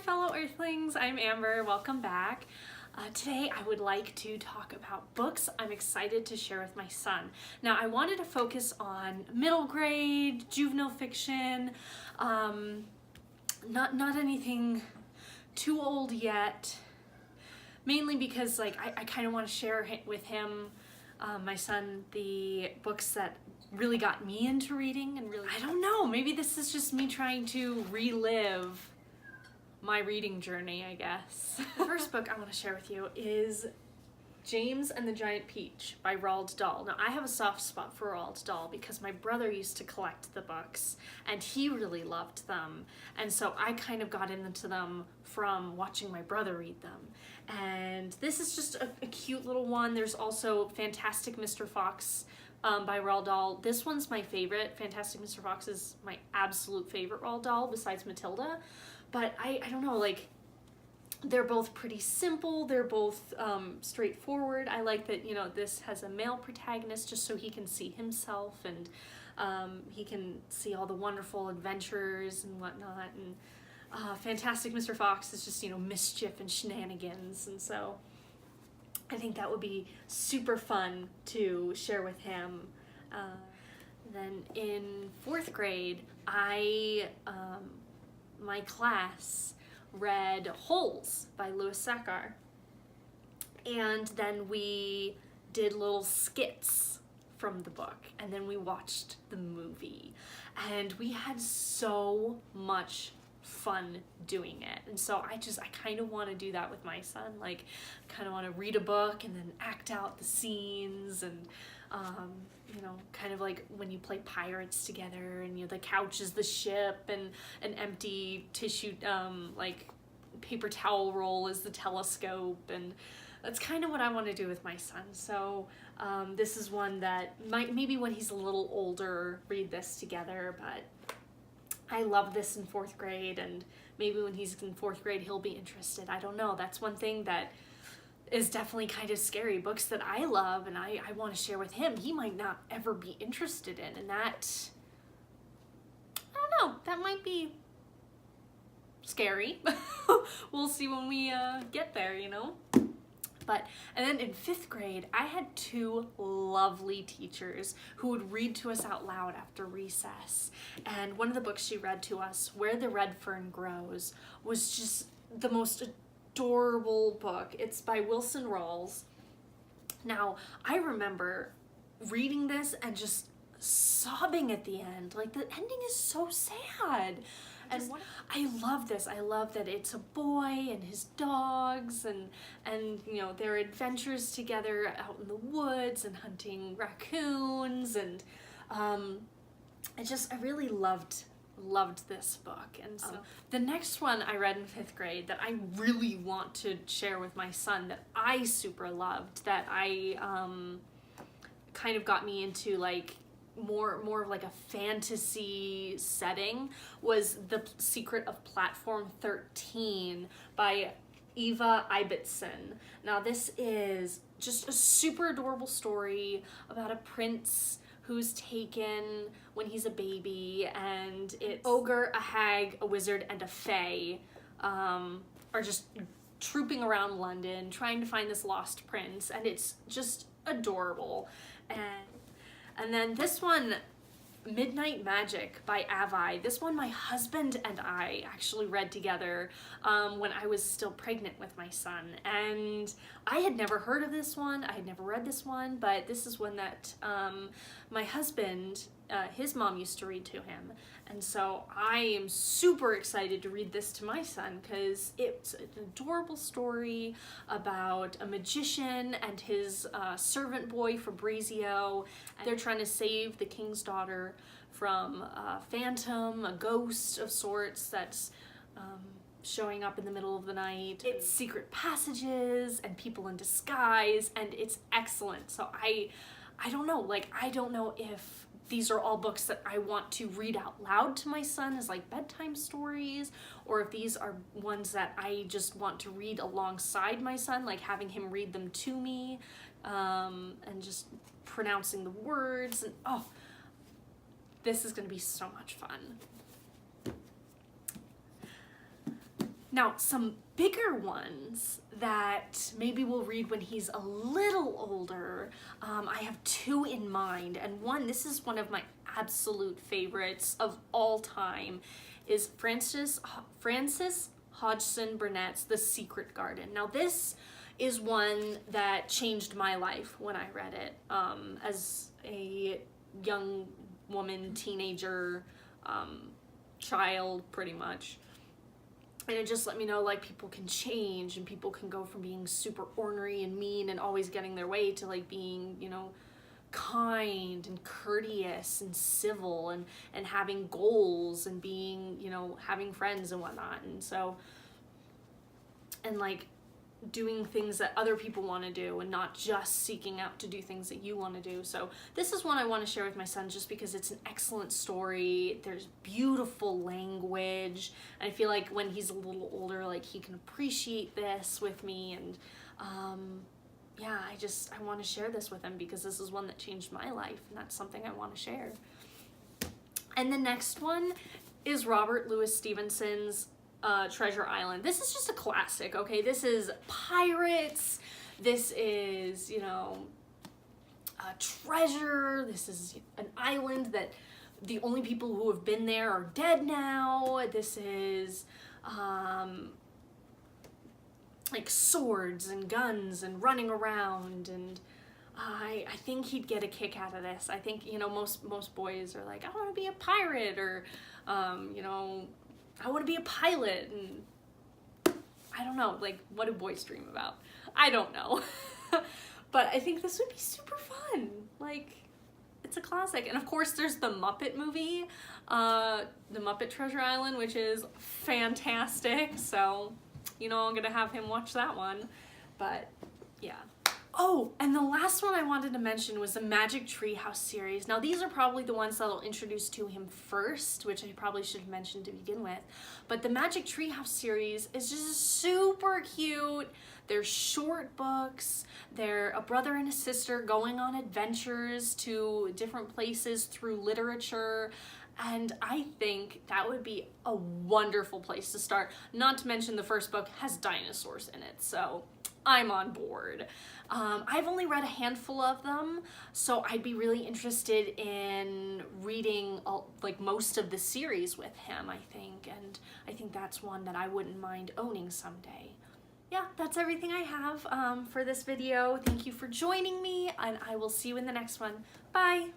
fellow Earthlings, I'm Amber, welcome back. Today I would like to talk about books I'm excited to share with my son. Now I wanted to focus on middle grade, juvenile fiction, not anything too old yet, mainly because I kind of want to share with him, my son, the books that really got me into reading and really, I don't know, maybe this is just me trying to relive my reading journey, I guess. The first book I want to share with you is James and the Giant Peach by Roald Dahl. Now I have a soft spot for Roald Dahl because my brother used to collect the books and he really loved them, and so I kind of got into them from watching my brother read them. And this is just a cute little one. There's also Fantastic Mr. Fox by Roald Dahl. This one's my favorite. Fantastic Mr. Fox is my absolute favorite Roald Dahl besides Matilda. But I don't know, like, they're both pretty simple, they're both straightforward. I like that, you know, this has a male protagonist just so he can see himself and he can see all the wonderful adventures and whatnot. And Fantastic Mr. Fox is just, you know, mischief and shenanigans, and so I think that would be super fun to share with him. Then in 4th grade, my class read Holes by Sachar, and then we did little skits from the book, and then we watched the movie, and we had so much fun doing it. And so I kind of want to do that with my son. Like, I kind of want to read a book and then act out the scenes, and you know, kind of like when you play pirates together and, you know, the couch is the ship and an empty tissue like paper towel roll is the telescope, and that's kind of what I want to do with my son. So this is one that maybe when he's a little older read this together, but I love this in 4th grade, and maybe when he's in 4th grade he'll be interested. I don't know. That's one thing that is definitely kind of scary. Books that I love and I want to share with him, he might not ever be interested in, and that, I don't know, that might be scary. We'll see when we get there, you know. And then in 5th grade, I had 2 lovely teachers who would read to us out loud after recess. And one of the books she read to us, Where the Red Fern Grows, was just the most adorable book. It's by Rawls. Now, I remember reading this and just sobbing at the end. Like, the ending is so sad. And I love this. I love that it's a boy and his dogs and you know, their adventures together out in the woods and hunting raccoons, and I really loved this book. And so the next one I read in 5th grade that I really want to share with my son, that I super loved, that I kind of got me into like more of like a fantasy setting, was The Secret of Platform 13 by Ibbotson. Now this is just a super adorable story about a prince who's taken when he's a baby, and it's ogre, a hag, a wizard, and a fae are just trooping around London trying to find this lost prince, and it's just adorable. And then this one, Midnight Magic by Avi. This one my husband and I actually read together when I was still pregnant with my son, and I had never heard of this one. I had never read this one, but this is one that my husband, his mom used to read to him, and so I am super excited to read this to my son because it's an adorable story about a magician and his servant boy Fabrizio. They're trying to save the king's daughter from a phantom, a ghost of sorts that's showing up in the middle of the night. It's secret passages and people in disguise, and it's excellent. So I don't know, like, I don't know if these are all books that I want to read out loud to my son as like bedtime stories, or if these are ones that I just want to read alongside my son, like having him read them to me, and just pronouncing the words, and oh, this is going to be so much fun. Now, some bigger ones that maybe we'll read when he's a little older, I have two in mind, and this is one of my absolute favorites of all time, is Francis Hodgson Burnett's The Secret Garden. Now, this is one that changed my life when I read it, as a young woman, teenager, child, pretty much. And it just let me know, like, people can change, and people can go from being super ornery and mean and always getting their way to, like, being, you know, kind and courteous and civil and having goals and being, you know, having friends and whatnot. And so, and, like, doing things that other people want to do and not just seeking out to do things that you want to do. So this is one I want to share with my son just because it's an excellent story. There's beautiful language, and I feel like when he's a little older, like, he can appreciate this with me. And yeah, I want to share this with him because this is one that changed my life, and that's something I want to share. And the next one is Robert Louis Stevenson's Treasure Island. This is just a classic, okay? This is pirates. This is, you know, a treasure. This is an island that the only people who have been there are dead now. This is, like, swords and guns and running around, and I think he'd get a kick out of this. I think, you know, most boys are like, I want to be a pirate, or, you know, I want to be a pilot, and I don't know, like, what do boys dream about? I don't know. But I think this would be super fun. Like, it's a classic. And of course there's the Muppet movie, the Muppet Treasure Island, which is fantastic. So, you know, I'm gonna have him watch that one. But yeah. Oh, and the last one I wanted to mention was the Magic Treehouse series. Now, these are probably the ones that'll introduce to him first, which I probably should have mentioned to begin with. But the Magic Treehouse series is just super cute. They're short books. They're a brother and a sister going on adventures to different places through literature. And I think that would be a wonderful place to start. Not to mention the first book has dinosaurs in it, so I'm on board. I've only read a handful of them, so I'd be really interested in reading like most of the series with him, I think, and I think that's one that I wouldn't mind owning someday. Yeah, that's everything I have for this video. Thank you for joining me, and I will see you in the next one. Bye!